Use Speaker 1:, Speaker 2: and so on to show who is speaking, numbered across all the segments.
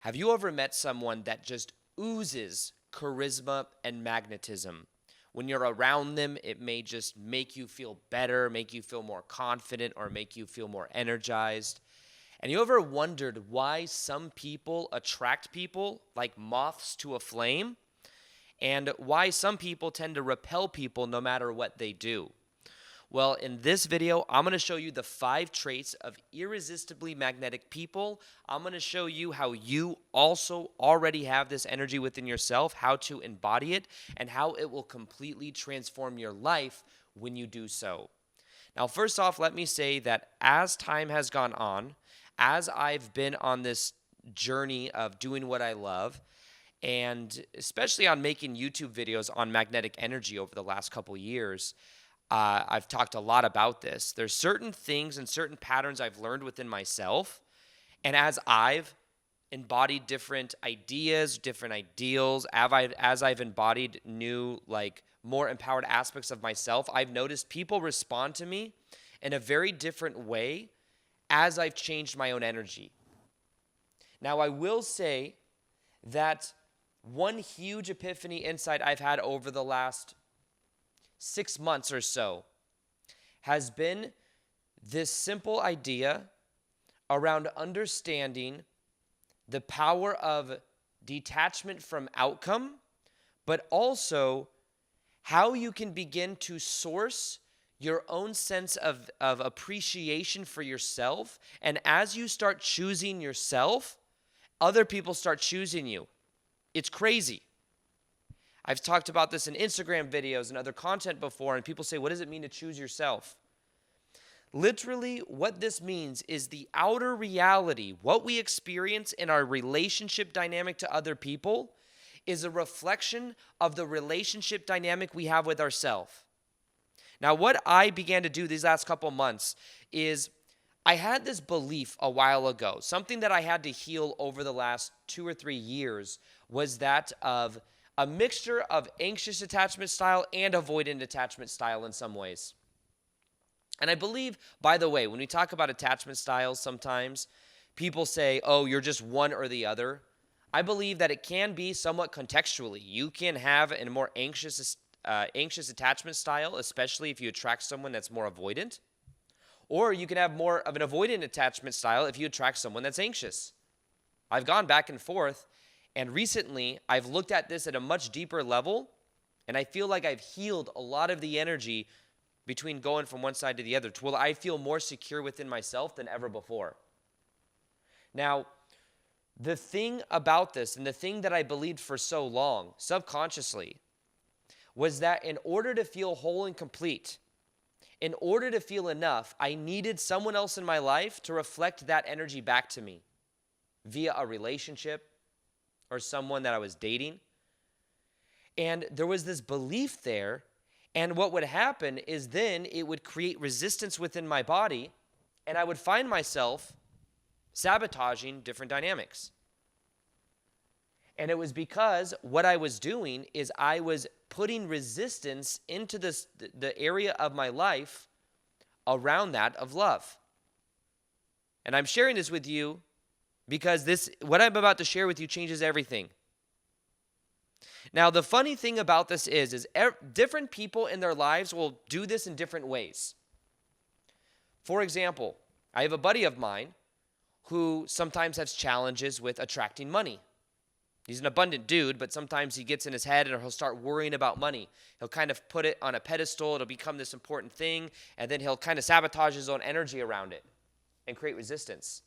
Speaker 1: Have you ever met someone that just oozes charisma and magnetism? When you're around them, it may just make you feel better, make you feel more confident, or make you feel more energized. And you ever wondered why some people attract people like moths to a flame, and why some people tend to repel people no matter what they do? Well, in this video, I'm going to show you the 5 traits of irresistibly magnetic people. I'm going to show you how you also already have this energy within yourself, how to embody it, and how it will completely transform your life when you do so. Now, first off, let me say that as time has gone on, as I've been on this journey of doing what I love, and especially on making YouTube videos on magnetic energy over the last couple years, I've talked a lot about this. There's certain things and certain patterns I've learned within myself. And as I've embodied different ideas, different ideals, as I've embodied new, more empowered aspects of myself, I've noticed people respond to me in a very different way as I've changed my own energy. Now, I will say that one huge epiphany insight I've had over the last 6 months or so has been this simple idea around understanding the power of detachment from outcome, but also how you can begin to source your own sense of appreciation for yourself. And as you start choosing yourself, other people start choosing you. It's crazy. I've talked about this in Instagram videos and other content before, and people say, what does it mean to choose yourself? Literally, what this means is the outer reality, what we experience in our relationship dynamic to other people, is a reflection of the relationship dynamic we have with ourselves. Now, what I began to do these last couple months is I had this belief a while ago, something that I had to heal over the last 2 or 3 years, was that of a mixture of anxious attachment style and avoidant attachment style in some ways. And I believe, by the way, when we talk about attachment styles, sometimes people say, oh, you're just one or the other. I believe that it can be somewhat contextually. You can have a more anxious attachment style, especially if you attract someone that's more avoidant. Or you can have more of an avoidant attachment style if you attract someone that's anxious. I've gone back and forth. And recently, I've looked at this at a much deeper level, and I feel like I've healed a lot of the energy between going from one side to the other, to where I feel more secure within myself than ever before. Now, the thing about this, and the thing that I believed for so long, subconsciously, was that in order to feel whole and complete, in order to feel enough, I needed someone else in my life to reflect that energy back to me via a relationship, or someone that I was dating. And there was this belief there, and what would happen is then it would create resistance within my body, and I would find myself sabotaging different dynamics. And it was because what I was doing is I was putting resistance into the area of my life around that of love. And I'm sharing this with you because what I'm about to share with you changes everything. Now, the funny thing about this is different people in their lives will do this in different ways. For example, I have a buddy of mine who sometimes has challenges with attracting money. He's an abundant dude, but sometimes he gets in his head and he'll start worrying about money. He'll kind of put it on a pedestal. It'll become this important thing, and then he'll kind of sabotage his own energy around it and create resistance.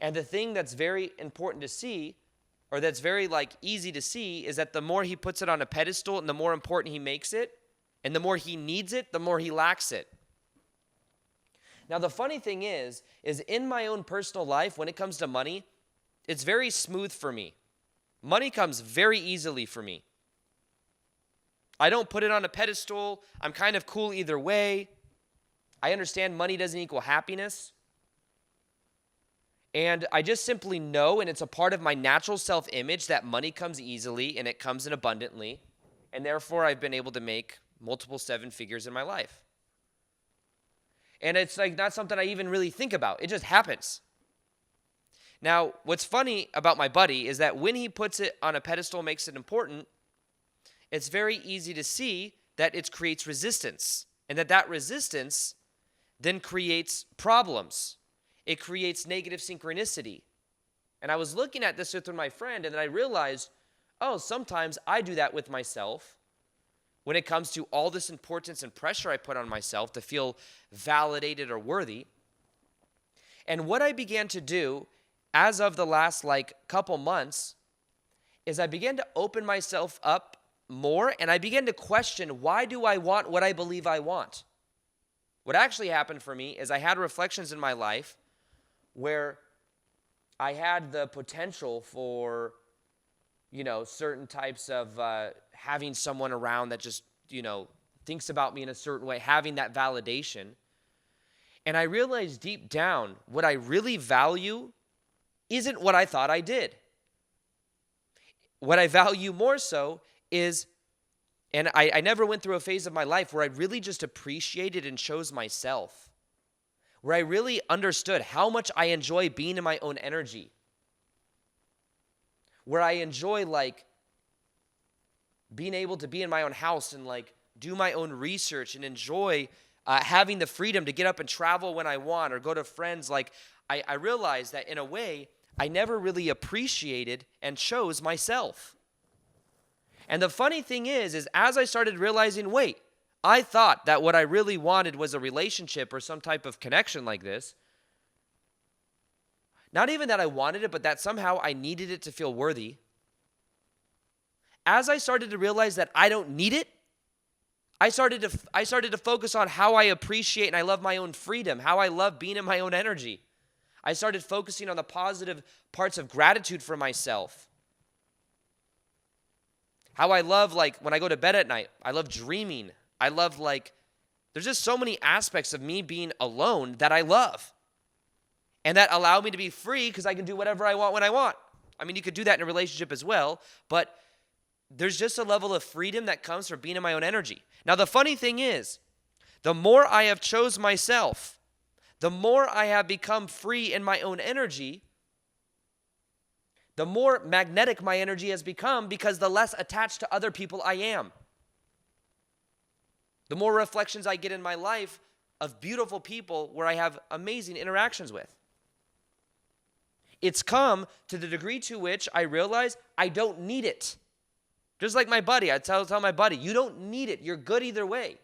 Speaker 1: And the thing that's very important to see, or that's very easy to see, is that the more he puts it on a pedestal and the more important he makes it, and the more he needs it, the more he lacks it. Now, the funny thing is in my own personal life, when it comes to money, it's very smooth for me. Money comes very easily for me. I don't put it on a pedestal. I'm kind of cool either way. I understand money doesn't equal happiness. And I just simply know, and it's a part of my natural self-image, that money comes easily and it comes in abundantly. And therefore, I've been able to make multiple 7 figures in my life. And it's not something I even really think about. It just happens. Now, what's funny about my buddy is that when he puts it on a pedestal, makes it important, it's very easy to see that it creates resistance, and that resistance then creates problems. It creates negative synchronicity. And I was looking at this with my friend, and then I realized, oh, sometimes I do that with myself when it comes to all this importance and pressure I put on myself to feel validated or worthy. And what I began to do as of the last couple months is I began to open myself up more, and I began to question, why do I want what I believe I want? What actually happened for me is I had reflections in my life where I had the potential for, certain types of having someone around that just, thinks about me in a certain way, having that validation. And I realized deep down what I really value isn't what I thought I did. What I value more so is, and I never went through a phase of my life where I really just appreciated and chose myself, where I really understood how much I enjoy being in my own energy, where I enjoy being able to be in my own house and do my own research and enjoy having the freedom to get up and travel when I want or go to friends. I realized that in a way, I never really appreciated and chose myself. And the funny thing is as I started realizing, wait, I thought that what I really wanted was a relationship or some type of connection like this. Not even that I wanted it, but that somehow I needed it to feel worthy. As I started to realize that I don't need it, I started to focus on how I appreciate and I love my own freedom, how I love being in my own energy. I started focusing on the positive parts of gratitude for myself. How I love, when I go to bed at night, I love dreaming. I love, there's just so many aspects of me being alone that I love. And that allow me to be free because I can do whatever I want when I want. I mean, you could do that in a relationship as well, but there's just a level of freedom that comes from being in my own energy. Now, the funny thing is, the more I have chose myself, the more I have become free in my own energy, the more magnetic my energy has become because the less attached to other people I am. The more reflections I get in my life of beautiful people where I have amazing interactions with. It's come to the degree to which I realize I don't need it. Just like my buddy, I tell my buddy, you don't need it. You're good either way.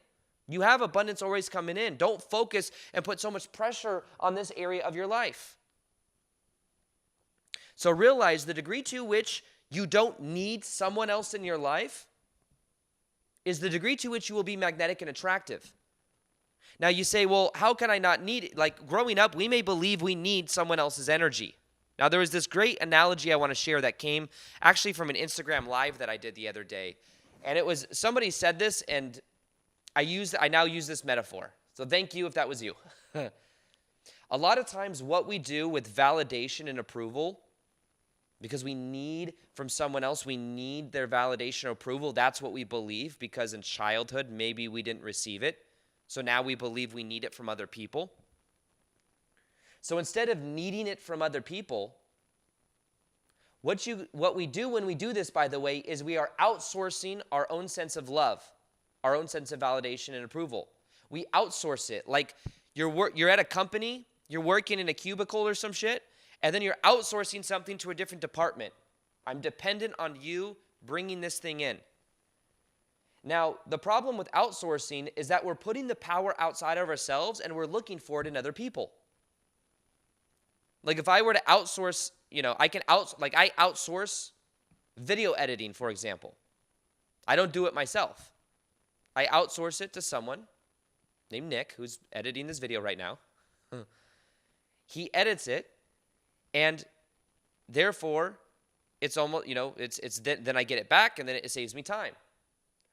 Speaker 1: You have abundance always coming in. Don't focus and put so much pressure on this area of your life. So realize the degree to which you don't need someone else in your life is the degree to which you will be magnetic and attractive. Now you say, well, how can I not need it? Growing up, we may believe we need someone else's energy. Now there was this great analogy I want to share that came actually from an Instagram live that I did the other day. And it was, somebody said this and I now use this metaphor. So thank you if that was you. A lot of times what we do with validation and approval, because we need from someone else, we need their validation or approval. That's what we believe because in childhood, maybe we didn't receive it. So now we believe we need it from other people. So instead of needing it from other people, what we do when we do this, by the way, is we are outsourcing our own sense of love, our own sense of validation and approval. We outsource it. Like you're at a company, you're working in a cubicle or some shit, and then you're outsourcing something to a different department. I'm dependent on you bringing this thing in. Now, the problem with outsourcing is that we're putting the power outside of ourselves and we're looking for it in other people. Like if I were to outsource, I outsource video editing, for example. I don't do it myself. I outsource it to someone named Nick, who's editing this video right now. He edits it, and therefore, it's almost, then I get it back, and then it saves me time.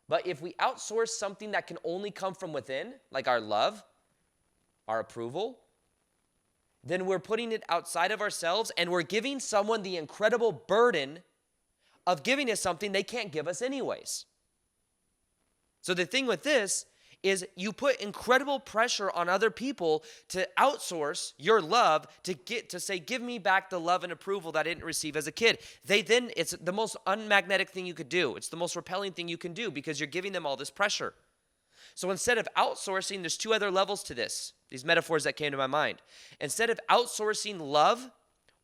Speaker 1: But if we outsource something that can only come from within, like our love, our approval, then we're putting it outside of ourselves and we're giving someone the incredible burden of giving us something they can't give us anyways. So the thing with this is you put incredible pressure on other people to outsource your love to say, give me back the love and approval that I didn't receive as a kid. It's the most unmagnetic thing you could do. It's the most repelling thing you can do because you're giving them all this pressure. So instead of outsourcing, there's two other levels to this, these metaphors that came to my mind. Instead of outsourcing love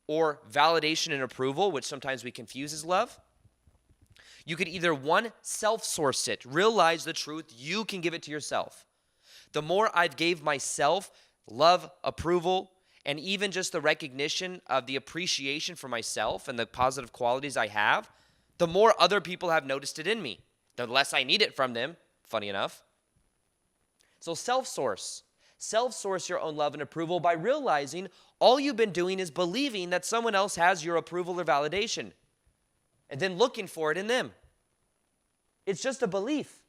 Speaker 1: or validation and approval, which sometimes we confuse as love, you could either, one, self-source it, realize the truth, you can give it to yourself. The more I've gave myself love, approval, and even just the recognition of the appreciation for myself and the positive qualities I have, the more other people have noticed it in me, the less I need it from them, funny enough. So self-source your own love and approval by realizing all you've been doing is believing that someone else has your approval or validation, and then looking for it in them. It's just a belief.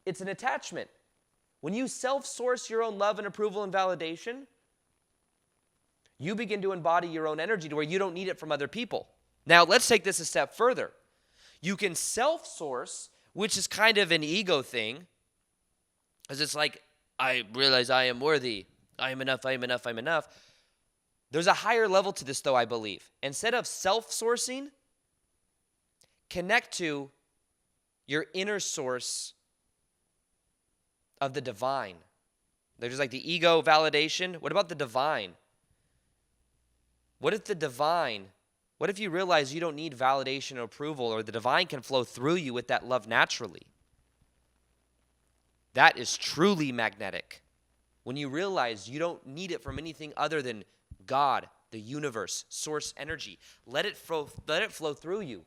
Speaker 1: It's an attachment. When you self-source your own love and approval and validation, you begin to embody your own energy to where you don't need it from other people. Now, let's take this a step further. You can self-source, which is kind of an ego thing, because it's like, I realize I am worthy. I am enough, I am enough, I'm enough. There's a higher level to this, though, I believe. Instead of self-sourcing, connect to your inner source of the divine. There's like the ego validation. What about the divine? What if you realize you don't need validation or approval, or the divine can flow through you with that love naturally? That is truly magnetic. When you realize you don't need it from anything other than God, the universe, source energy. Let it flow through you.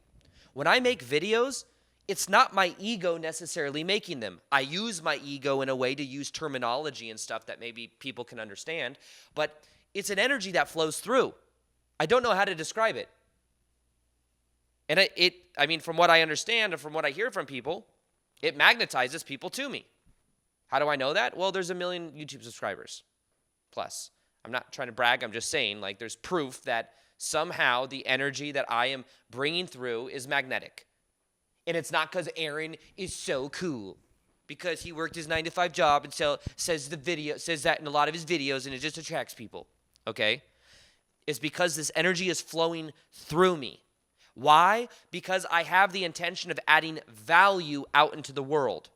Speaker 1: When I make videos, it's not my ego necessarily making them. I use my ego in a way to use terminology and stuff that maybe people can understand, but it's an energy that flows through. I don't know how to describe it. And from what I understand and from what I hear from people, it magnetizes people to me. How do I know that? Well, there's 1 million YouTube subscribers plus. I'm not trying to brag. I'm just saying, like, there's proof that somehow the energy that I am bringing through is magnetic. And it's not because Aaron is so cool, because he worked his 9-to-5 job and says that in a lot of his videos, and it just attracts people, okay? It's because this energy is flowing through me. Why? Because I have the intention of adding value out into the world.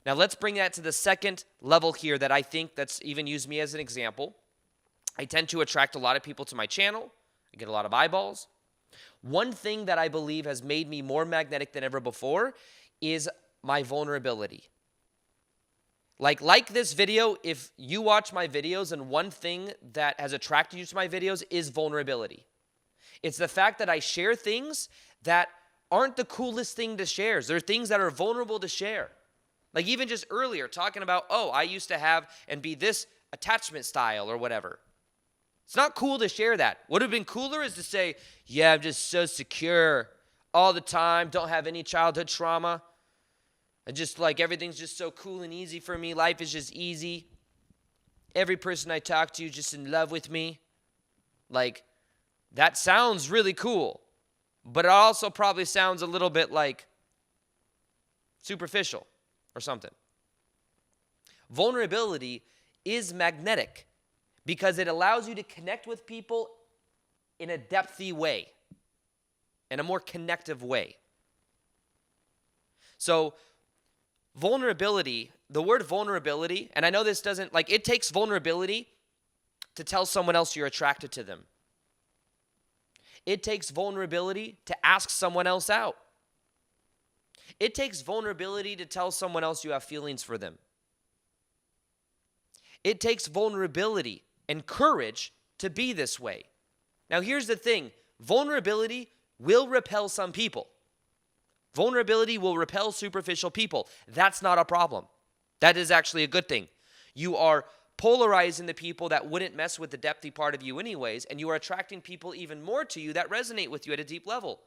Speaker 1: Now let's bring that to the second level here that I think that's even used me as an example. I tend to attract a lot of people to my channel. I get a lot of eyeballs. One thing that I believe has made me more magnetic than ever before is my vulnerability. Like this video, if you watch my videos, and one thing that has attracted you to my videos is vulnerability. It's the fact that I share things that aren't the coolest thing to share. There are things that are vulnerable to share. Like even just earlier, talking about, I used to have and be this attachment style or whatever. It's not cool to share that. What would have been cooler is to say, yeah, I'm just so secure all the time, don't have any childhood trauma. And just like everything's just so cool and easy for me. Life is just easy. Every person I talk to is just in love with me. Like, that sounds really cool. But it also probably sounds a little bit like superficial or something. Vulnerability is magnetic because it allows you to connect with people in a depthy way, in a more connective way. So vulnerability, the word vulnerability, and I know this doesn't, like, it takes vulnerability to tell someone else you're attracted to them. It takes vulnerability to ask someone else out. It takes vulnerability to tell someone else you have feelings for them. It takes vulnerability and courage to be this way. Now, here's the thing. Vulnerability will repel some people. Vulnerability will repel superficial people. That's not a problem. That is actually a good thing. You are polarizing the people that wouldn't mess with the depthy part of you anyways, and you are attracting people even more to you that resonate with you at a deep level.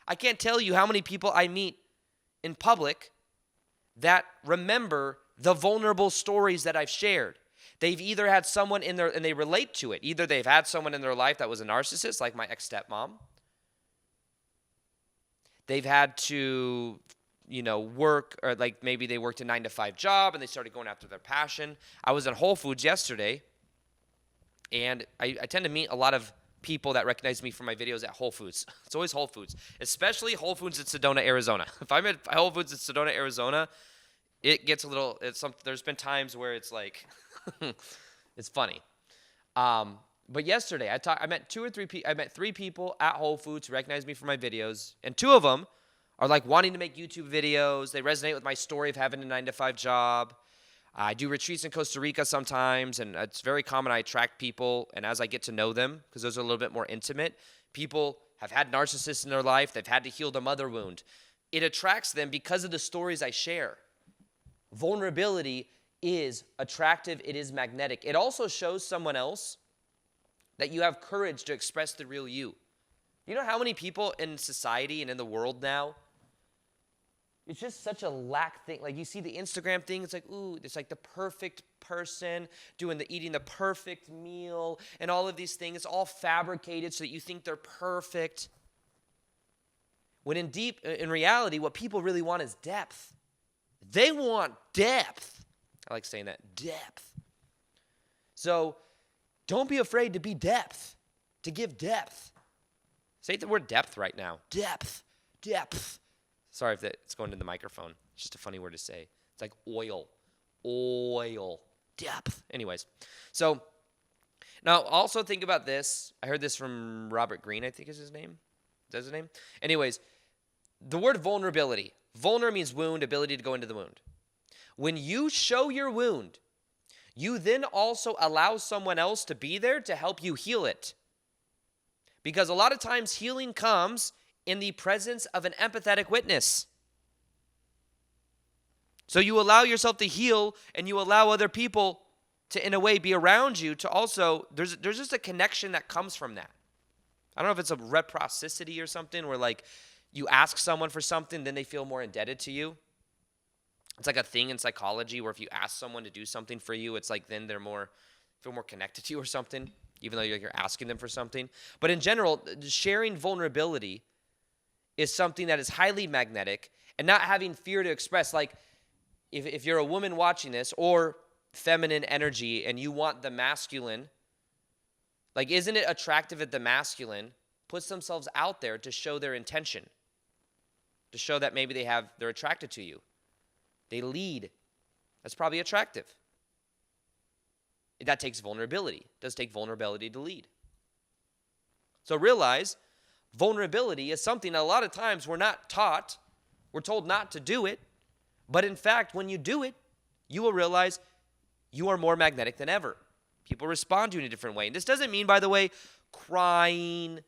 Speaker 1: I can't tell you how many people I meet in public that remember the vulnerable stories that I've shared. They've either had someone in their, and they relate to it. Either they've had someone in their life that was a narcissist, like my ex-stepmom. They've had to work, or like maybe they worked a 9-to-5 job and they started going after their passion. I was at Whole Foods yesterday, and I tend to meet a lot of people that recognize me from my videos at Whole Foods. It's always Whole Foods, especially Whole Foods in Sedona, Arizona. If I'm at Whole Foods in Sedona, Arizona, it gets a little, there's been times where it's like, it's funny. But yesterday I met three people at Whole Foods who recognized me from my videos, and two of them are like wanting to make YouTube videos. They resonate with my story of having a 9-to-5 job. I do retreats in Costa Rica sometimes, and it's very common I attract people, and as I get to know them, because those are a little bit more intimate, people have had narcissists in their life. They've had to heal the mother wound. It attracts them because of the stories I share. Vulnerability is attractive. It is magnetic. It also shows someone else that you have courage to express the real you. You know how many people in society and in the world now, it's just such a lack thing. Like you see the Instagram thing, it's like, ooh, it's like the perfect person eating the perfect meal and all of these things. It's all fabricated so that you think they're perfect. When in reality, what people really want is depth. They want depth. I like saying that, depth. So don't be afraid to be depth, to give depth. Say the word depth right now. Depth, depth. Sorry if it's going to the microphone. It's just a funny word to say. It's like oil, depth. Anyways, so now also think about this. I heard this from Robert Greene, I think is his name. Is that his name? Anyways, the word vulnerability. Vulner means wound, ability to go into the wound. When you show your wound, you then also allow someone else to be there to help you heal it. Because a lot of times healing comes in the presence of an empathetic witness. So you allow yourself to heal, and you allow other people to, in a way, be around you to also, there's just a connection that comes from that. I don't know if it's a reciprocity or something where like you ask someone for something, then they feel more indebted to you. It's like a thing in psychology where if you ask someone to do something for you, it's like then they're feel more connected to you or something, even though you're asking them for something. But in general, sharing vulnerability is something that is highly magnetic, and not having fear to express. Like if you're a woman watching this, or feminine energy, and you want the masculine, like isn't it attractive that the masculine puts themselves out there to show their intention, to show that maybe they're attracted to you? They lead. That's probably attractive. That takes vulnerability. It does take vulnerability to lead. So realize vulnerability is something that a lot of times we're not taught. We're told not to do it. But in fact, when you do it, you will realize you are more magnetic than ever. People respond to you in a different way. And this doesn't mean, by the way, crying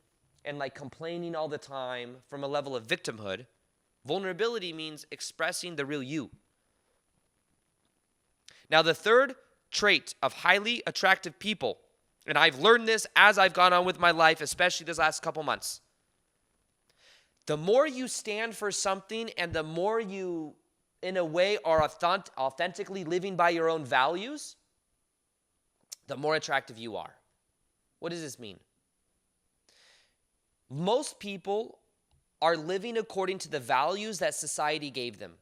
Speaker 1: and like complaining all the time from a level of victimhood. Vulnerability means expressing the real you. Now, the third trait of highly attractive people, and I've learned this as I've gone on with my life, especially this last couple months. The more you stand for something and the more you, in a way, are authentically living by your own values, the more attractive you are. What does this mean? Most people are living according to the values that society gave them.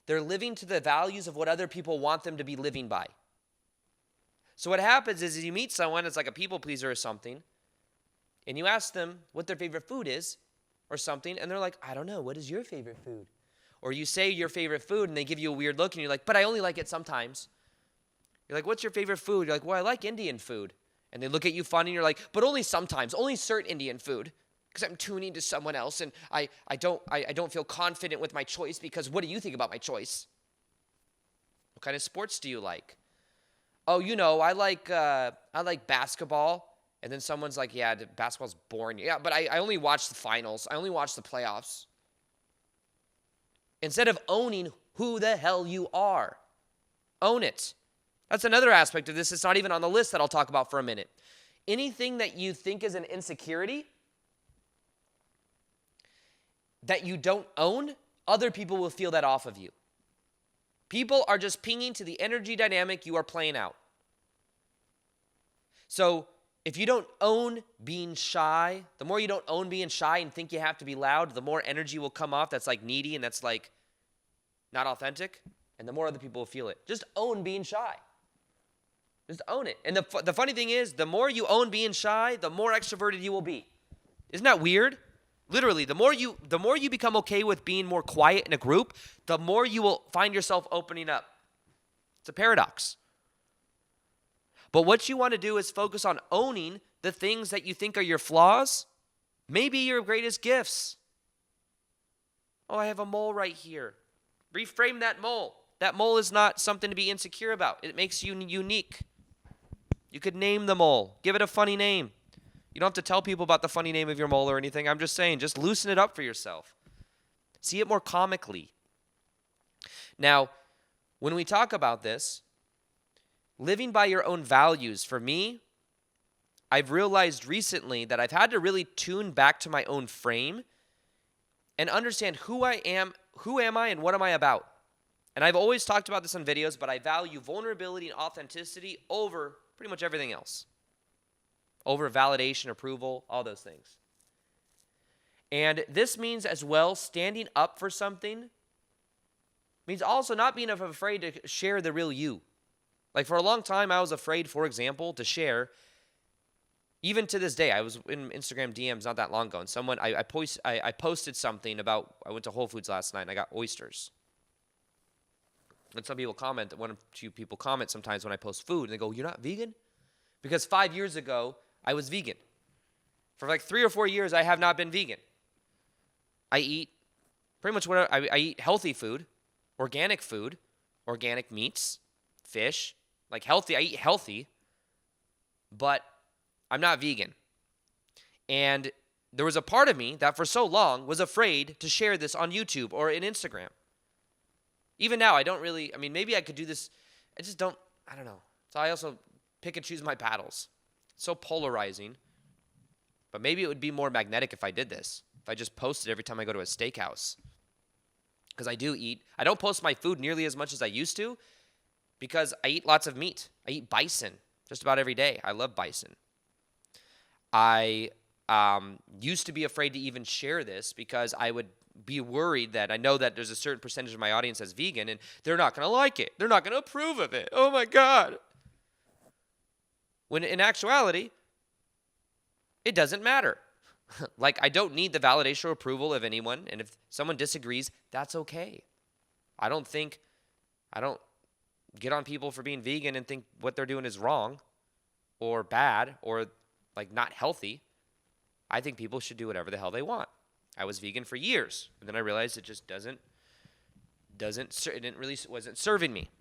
Speaker 1: They're living to the values of what other people want them to be living by. So what happens is you meet someone that's like a people pleaser or something, and you ask them what their favorite food is or something, and they're like, I don't know, what is your favorite food? Or you say your favorite food, and they give you a weird look, and you're like, but I only like it sometimes. You're like, what's your favorite food? You're like, well, I like Indian food. And they look at you funny, and you're like, but only sometimes, only certain Indian food, because I'm tuning to someone else, and I don't feel confident with my choice, because what do you think about my choice? What kind of sports do you like? Oh, I like basketball. And then someone's like, yeah, basketball's boring. Yeah, but I only watch the finals. I only watch the playoffs. Instead of owning who the hell you are, own it. That's another aspect of this. It's not even on the list that I'll talk about for a minute. Anything that you think is an insecurity that you don't own, other people will feel that off of you. People are just pinging to the energy dynamic you are playing out. So if you don't own being shy, the more you don't own being shy and think you have to be loud, the more energy will come off that's like needy and that's like not authentic, and the more other people will feel it. Just own being shy. Just own it. And the funny thing is, the more you own being shy, the more extroverted you will be. Isn't that weird? Literally, the more you become okay with being more quiet in a group, the more you will find yourself opening up. It's a paradox. But what you want to do is focus on owning the things that you think are your flaws, maybe your greatest gifts. Oh, I have a mole right here. Reframe that mole. That mole is not something to be insecure about. It makes you unique. You could name the mole. Give it a funny name. You don't have to tell people about the funny name of your mole or anything. I'm just saying, just loosen it up for yourself. See it more comically. Now, when we talk about this, living by your own values, for me, I've realized recently that I've had to really tune back to my own frame and understand who I am and what am I about. And I've always talked about this in videos, but I value vulnerability and authenticity over pretty much everything else. Over validation, approval, all those things. And this means as well, standing up for something means also not being afraid to share the real you. Like for a long time, I was afraid, for example, to share. Even to this day, I was in Instagram DMs not that long ago, and someone, I posted something about, I went to Whole Foods last night, and I got oysters. And some people comment, one or two people comment sometimes when I post food, and they go, "You're not vegan?" Because 5 years ago, I was vegan. For like 3 or 4 years, I have not been vegan. I eat pretty much what I eat healthy food, organic meats, fish, like healthy. I eat healthy, but I'm not vegan. And there was a part of me that for so long was afraid to share this on YouTube or in Instagram. Even now, I don't really, maybe I could do this. I don't know. So I also pick and choose my battles. It's so polarizing. But maybe it would be more magnetic if I did this. If I just posted every time I go to a steakhouse. Because I do eat. I don't post my food nearly as much as I used to because I eat lots of meat. I eat bison just about every day. I love bison. I used to be afraid to even share this because I would be worried that I know that there's a certain percentage of my audience that's vegan and they're not going to like it. They're not going to approve of it. Oh my God. When in actuality, it doesn't matter. Like, I don't need the validation or approval of anyone. And if someone disagrees, that's okay. I don't get on people for being vegan and think what they're doing is wrong or bad or like not healthy. I think people should do whatever the hell they want. I was vegan for years, and then I realized it just wasn't serving me.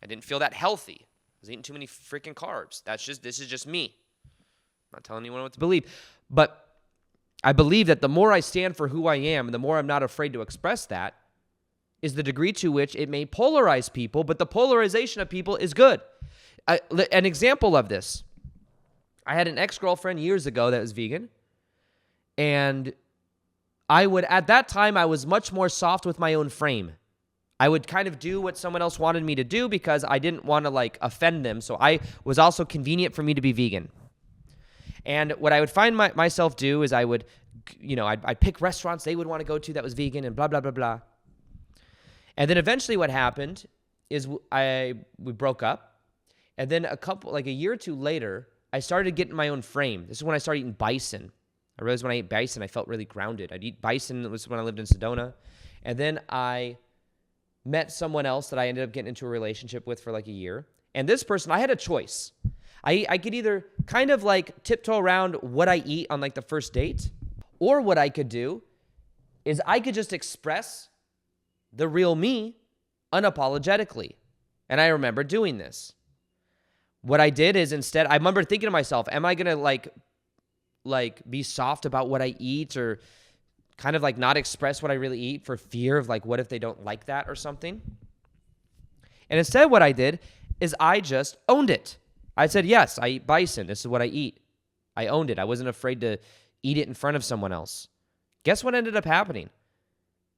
Speaker 1: I didn't feel that healthy. I was eating too many freaking carbs. This is just me. I'm not telling anyone what to believe, but I believe that the more I stand for who I am, and the more I'm not afraid to express that, is the degree to which it may polarize people, but the polarization of people is good. An example of this, I had an ex-girlfriend years ago that was vegan. And at that time, I was much more soft with my own frame. I would kind of do what someone else wanted me to do because I didn't want to like offend them. So I was also convenient for me to be vegan. And what I would find myself do is I would, I'd pick restaurants they would want to go to that was vegan and blah, blah, blah, blah. And then eventually what happened is we broke up. And then a year or two later, I started getting my own frame. This is when I started eating bison. I realized when I ate bison, I felt really grounded. I'd eat bison. It was when I lived in Sedona. And then I met someone else that I ended up getting into a relationship with for like a year. And this person, I had a choice. I could either kind of like tiptoe around what I eat on like the first date, or what I could do is I could just express the real me unapologetically. And I remember doing this. What I did is instead, I remember thinking to myself, am I going to like be soft about what I eat or kind of like not express what I really eat for fear of like, what if they don't like that or something? And instead what I did is I just owned it. I said, yes, I eat bison. This is what I eat. I owned it. I wasn't afraid to eat it in front of someone else. Guess what ended up happening?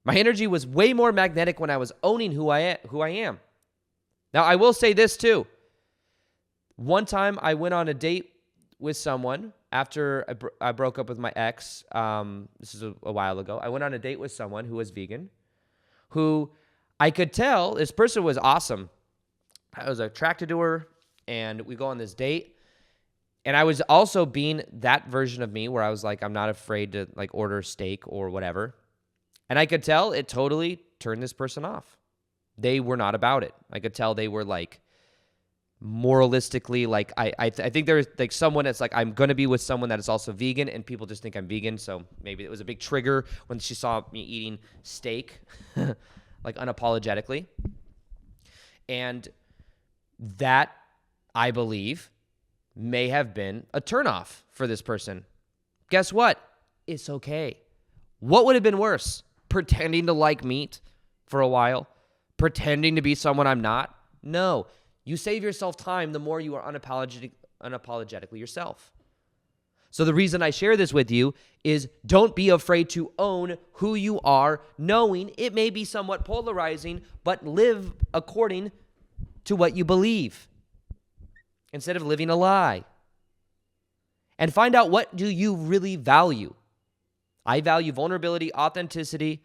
Speaker 1: My energy was way more magnetic when I was owning who I am. Now, I will say this too. One time I went on a date with someone after I broke up with my ex. This is a while ago. I went on a date with someone who was vegan, who I could tell this person was awesome. I was attracted to her, and we go on this date. And I was also being that version of me where I was like, I'm not afraid to like order steak or whatever. And I could tell it totally turned this person off. They were not about it. I could tell they were like moralistically, like I think there's like someone that's like, I'm going to be with someone that is also vegan, and people just think I'm vegan. So maybe it was a big trigger when she saw me eating steak, like unapologetically. And that, I believe, may have been a turnoff for this person. Guess what? It's okay. What would have been worse? Pretending to like meat for a while? Pretending to be someone I'm not? No. You save yourself time the more you are unapologetically yourself. So the reason I share this with you is don't be afraid to own who you are, knowing it may be somewhat polarizing, but live according to what you believe instead of living a lie. And find out, what do you really value? I value vulnerability, authenticity.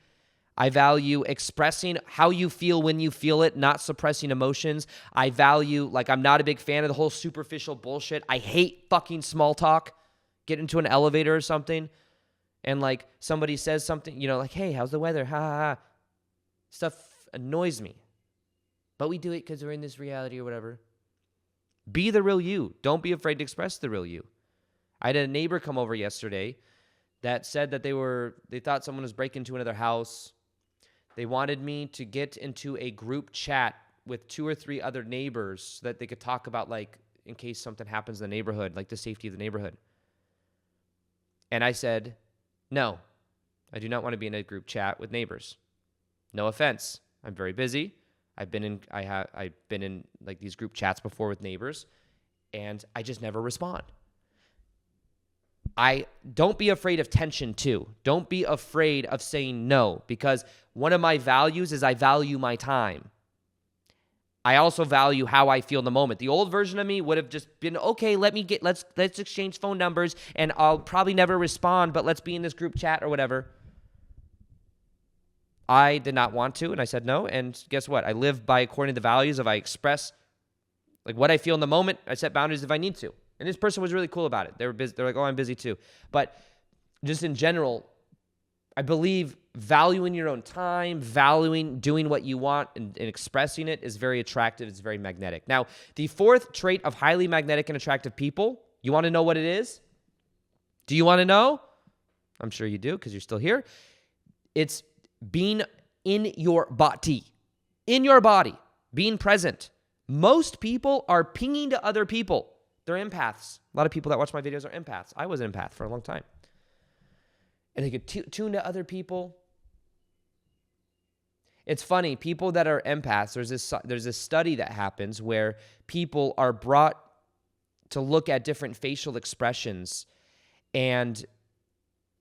Speaker 1: I value expressing how you feel when you feel it, not suppressing emotions. I value, like, I'm not a big fan of the whole superficial bullshit. I hate fucking small talk. Get into an elevator or something, and like somebody says something, like, hey, how's the weather? Ha ha ha. Stuff annoys me. But we do it because we're in this reality or whatever. Be the real you. Don't be afraid to express the real you. I had a neighbor come over yesterday that said that they thought someone was breaking into another house. They wanted me to get into a group chat with 2 or 3 other neighbors so that they could talk about, like, in case something happens in the neighborhood, like the safety of the neighborhood. And I said, no, I do not want to be in a group chat with neighbors. No offense. I'm very busy. I've been in like these group chats before with neighbors, and I just never respond. Don't be afraid of tension too. Don't be afraid of saying no, because one of my values is I value my time. I also value how I feel in the moment. The old version of me would have just been, okay, let's exchange phone numbers, and I'll probably never respond, but let's be in this group chat or whatever. I did not want to, and I said no, and guess what? I live by according to the values of I express like what I feel in the moment. I set boundaries if I need to. And this person was really cool about it. They were busy. They're like, oh, I'm busy too. But just in general, I believe valuing your own time, valuing doing what you want and expressing it is very attractive. It's very magnetic. Now, the 4th trait of highly magnetic and attractive people, you want to know what it is? Do you want to know? I'm sure you do because you're still here. It's being in your body. In your body. Being present. Most people are pinging to other people. They're empaths. A lot of people that watch my videos are empaths. I was an empath for a long time. And they could tune to other people. It's funny, people that are empaths, there's this study that happens where people are brought to look at different facial expressions and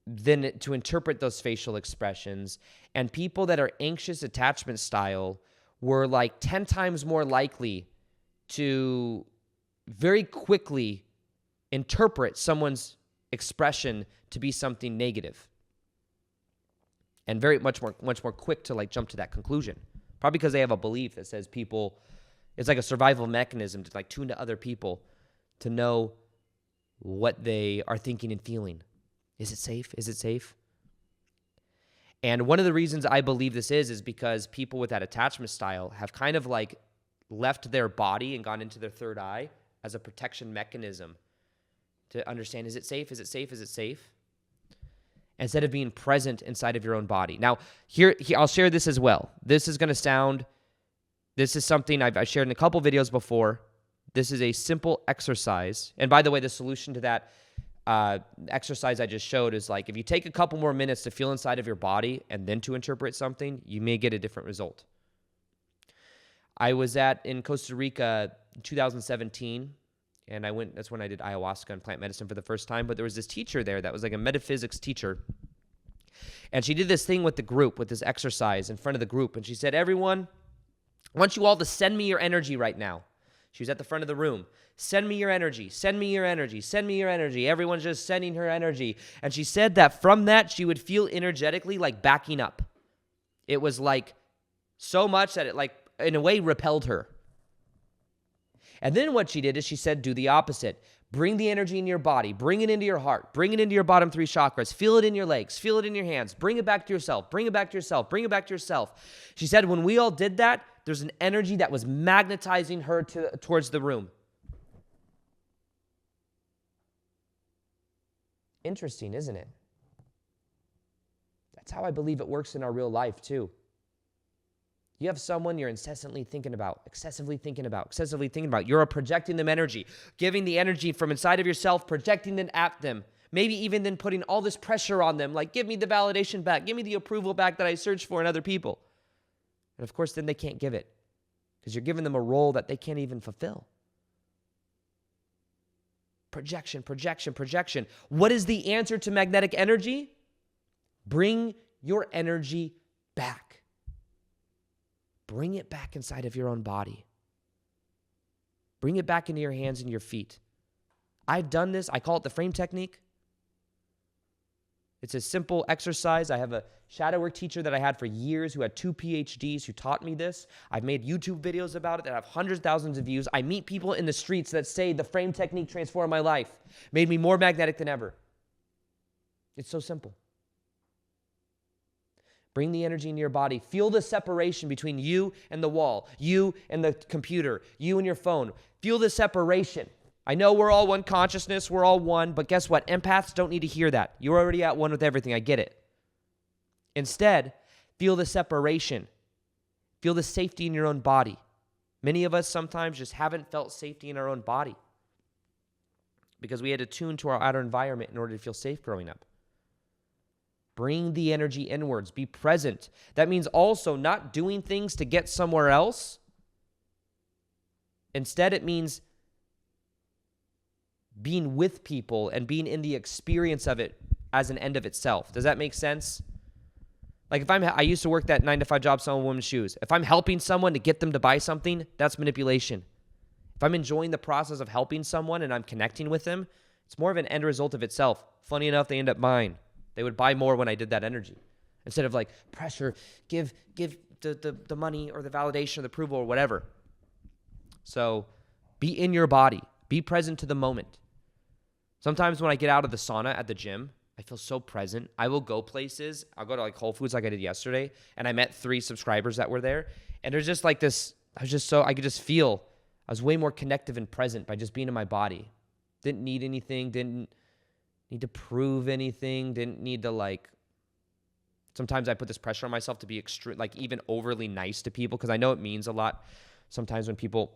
Speaker 1: then to interpret those facial expressions. And people that are anxious attachment style were like 10 times more likely to very quickly interpret someone's expression to be something negative. And very much more quick to like jump to that conclusion. Probably because they have a belief that says it's like a survival mechanism to like tune to other people to know what they are thinking and feeling. Is it safe? Is it safe? And one of the reasons I believe this is because people with that attachment style have kind of like left their body and gone into their third eye as a protection mechanism to understand, is it safe? Is it safe? Is it safe? Instead of being present inside of your own body. Now, here I'll share this as well. This is something I've shared in a couple videos before. This is a simple exercise. And by the way, the solution to that exercise I just showed is like, if you take a couple more minutes to feel inside of your body and then to interpret something, you may get a different result. I was in Costa Rica in 2017, and that's when I did ayahuasca and plant medicine for the first time, but there was this teacher there that was like a metaphysics teacher, and she did this thing with the group, with this exercise in front of the group, and she said, everyone, I want you all to send me your energy right now. She was at the front of the room. Send me your energy. Send me your energy. Send me your energy. Everyone's just sending her energy. And she said that from that, she would feel energetically like backing up. It was like so much that it like, in a way, repelled her. And then what she did is she said, do the opposite. Bring the energy in your body. Bring it into your heart. Bring it into your bottom 3 chakras. Feel it in your legs. Feel it in your hands. Bring it back to yourself. Bring it back to yourself. Bring it back to yourself. She said when we all did that, there's an energy that was magnetizing her towards the room. Interesting, isn't it? That's how I believe it works in our real life too. You have someone you're incessantly thinking about, excessively thinking about. You're projecting them energy, giving the energy from inside of yourself, projecting it at them. Maybe even then putting all this pressure on them, like give me the validation back, give me the approval back that I searched for in other people. And of course, then they can't give it because you're giving them a role that they can't even fulfill. Projection, projection, projection. What is the answer to magnetic energy? Bring your energy back. Bring it back inside of your own body. Bring it back into your hands and your feet. I've done this. I call it the frame technique. It's a simple exercise. I have a shadow work teacher that I had for years who had 2 PhDs who taught me this. I've made YouTube videos about it that have hundreds of thousands of views. I meet people in the streets that say the frame technique transformed my life, made me more magnetic than ever. It's so simple. Bring the energy into your body. Feel the separation between you and the wall, you and the computer, you and your phone. Feel the separation. I know we're all one consciousness, we're all one, but guess what? Empaths don't need to hear that. You're already at one with everything. I get it. Instead, feel the separation. Feel the safety in your own body. Many of us sometimes just haven't felt safety in our own body because we had to tune to our outer environment in order to feel safe growing up. Bring the energy inwards. Be present. That means also not doing things to get somewhere else. Instead, it means being with people and being in the experience of it as an end of itself. Does that make sense? Like I used to work that 9-to-5 job selling women's shoes. If I'm helping someone to get them to buy something, that's manipulation. If I'm enjoying the process of helping someone and I'm connecting with them, it's more of an end result of itself. Funny enough, they end up buying. They would buy more when I did that energy. Instead of like pressure, give the money or the validation or the approval or whatever. So be in your body. Be present to the moment. Sometimes when I get out of the sauna at the gym, I feel so present. I will go places. I'll go to like Whole Foods like I did yesterday, and I met 3 subscribers that were there. And there's just like this, I could just feel I was way more connective and present by just being in my body. Didn't need anything, didn't need to prove anything, didn't need to like, sometimes I put this pressure on myself to be extreme, like even overly nice to people because I know it means a lot sometimes when people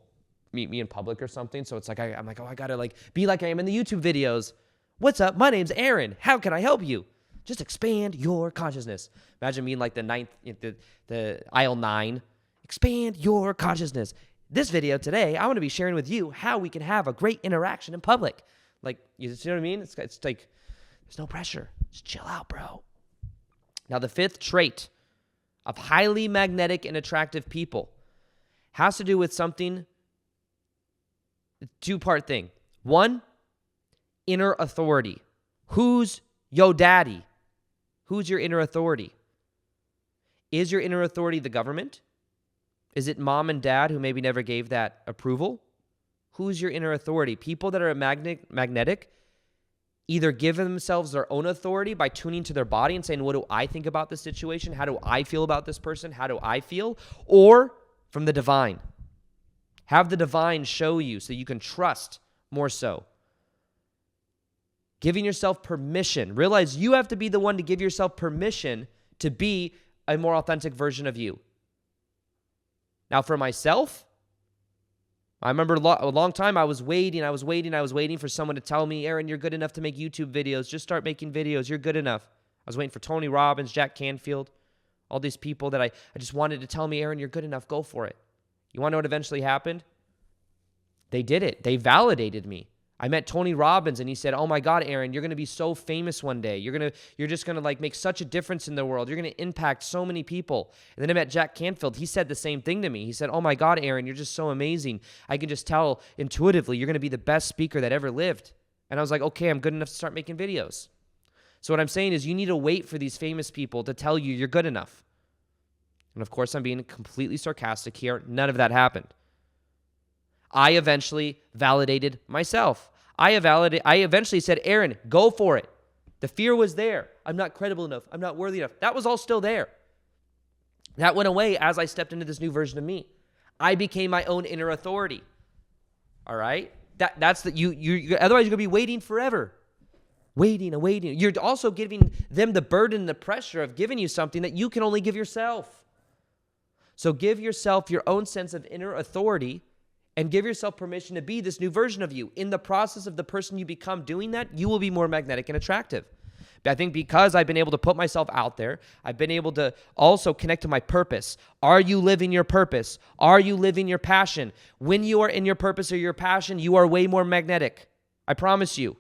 Speaker 1: meet me in public or something. So it's like, I'm like, oh, I gotta like be like I am in the YouTube videos. What's up? My name's Aaron. How can I help you? Just expand your consciousness. Imagine being like the aisle 9. Expand your consciousness. This video today, I want to be sharing with you how we can have a great interaction in public. Like, you know what I mean? It's like, there's no pressure. Just chill out, bro. Now, the 5th trait of highly magnetic and attractive people has to do with something, 2-part thing. 1, inner authority. Who's yo daddy? Who's your inner authority? Is your inner authority the government? Is it mom and dad who maybe never gave that approval? Who's your inner authority? People that are magnetic either give themselves their own authority by tuning to their body and saying, what do I think about this situation? How do I feel about this person? How do I feel? Or from the divine. Have the divine show you so you can trust more so. Giving yourself permission. Realize you have to be the one to give yourself permission to be a more authentic version of you. Now, for myself, I remember a long time I was waiting for someone to tell me, Aaron, you're good enough to make YouTube videos. Just start making videos. You're good enough. I was waiting for Tony Robbins, Jack Canfield, all these people that I just wanted to tell me, Aaron, you're good enough. Go for it. You want to know what eventually happened? They did it. They validated me. I met Tony Robbins and he said, oh my God, Aaron, you're going to be so famous one day. You're just going to like make such a difference in the world. You're going to impact so many people. And then I met Jack Canfield. He said the same thing to me. He said, oh my God, Aaron, you're just so amazing. I can just tell intuitively you're going to be the best speaker that ever lived. And I was like, okay, I'm good enough to start making videos. So what I'm saying is you need to wait for these famous people to tell you you're good enough. And of course, I'm being completely sarcastic here. None of that happened. I eventually validated myself. I eventually said, Aaron, go for it. The fear was there. I'm not credible enough. I'm not worthy enough. That was all still there. That went away as I stepped into this new version of me. I became my own inner authority. All right? That's the you otherwise you're gonna be waiting forever. Waiting and waiting. You're also giving them the burden, the pressure of giving you something that you can only give yourself. So give yourself your own sense of inner authority and give yourself permission to be this new version of you. In the process of the person you become doing that, you will be more magnetic and attractive. But I think because I've been able to put myself out there, I've been able to also connect to my purpose. Are you living your purpose? Are you living your passion? When you are in your purpose or your passion, you are way more magnetic. I promise you.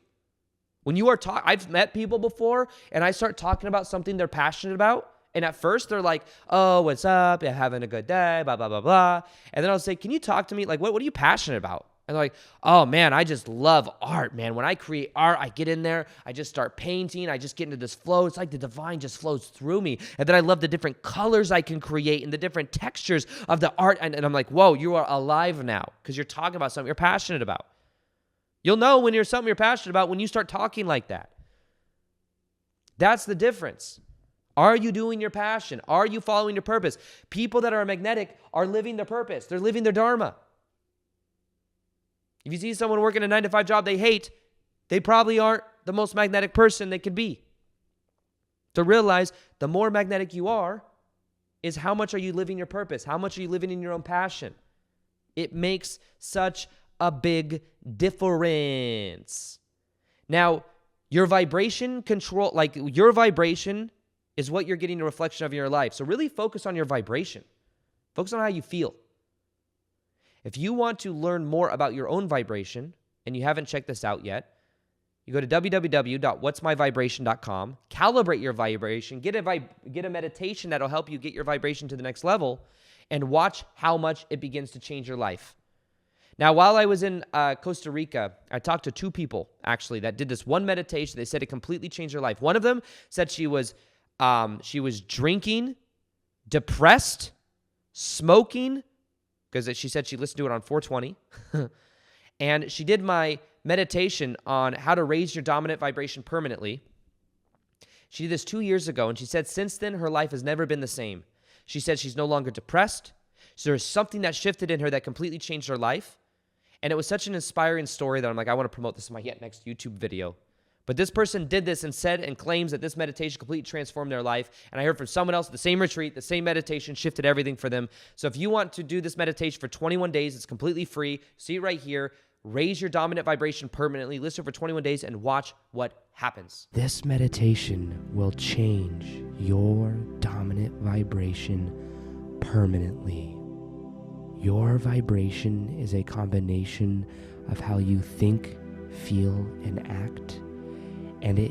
Speaker 1: When you are I've met people before and I start talking about something they're passionate about. And at first they're like, oh, what's up? You're having a good day, blah, blah, blah, blah. And then I'll say, can you talk to me? Like, what are you passionate about? And they're like, oh man, I just love art, man. When I create art, I get in there, I just start painting, I just get into this flow. It's like the divine just flows through me. And then I love the different colors I can create and the different textures of the art. And I'm like, whoa, you are alive now because you're talking about something you're passionate about. You'll know when you're something you're passionate about when you start talking like that. That's the difference. Are you doing your passion? Are you following your purpose? People that are magnetic are living their purpose. They're living their dharma. If you see someone working a 9-to-5 job they hate, they probably aren't the most magnetic person they could be. To realize the more magnetic you are is how much are you living your purpose? How much are you living in your own passion? It makes such a big difference. Now, your vibration control, like your vibration is what you're getting a reflection of in your life. So really focus on your vibration. Focus on how you feel. If you want to learn more about your own vibration, and you haven't checked this out yet, you go to www.whatsmyvibration.com, calibrate your vibration, get a meditation that'll help you get your vibration to the next level, and watch how much it begins to change your life. Now, while I was in Costa Rica, I talked to two people, actually, that did this one meditation. They said it completely changed their life. One of them said she was drinking, depressed, smoking, because she said she listened to it on 420. And she did my meditation on how to raise your dominant vibration permanently. She did this 2 years ago, and she said since then, her life has never been the same. She said she's no longer depressed. So there's something that shifted in her that completely changed her life. And it was such an inspiring story that I'm like, I want to promote this in my next YouTube video. But this person did this and said and claims that this meditation completely transformed their life. And I heard from someone else, the same retreat, the same meditation shifted everything for them. So if you want to do this meditation for 21 days, it's completely free. See it right here. Raise your dominant vibration permanently. Listen for 21 days and watch what happens. This meditation will change your dominant vibration permanently. Your vibration is a combination of how you think, feel, and act. And it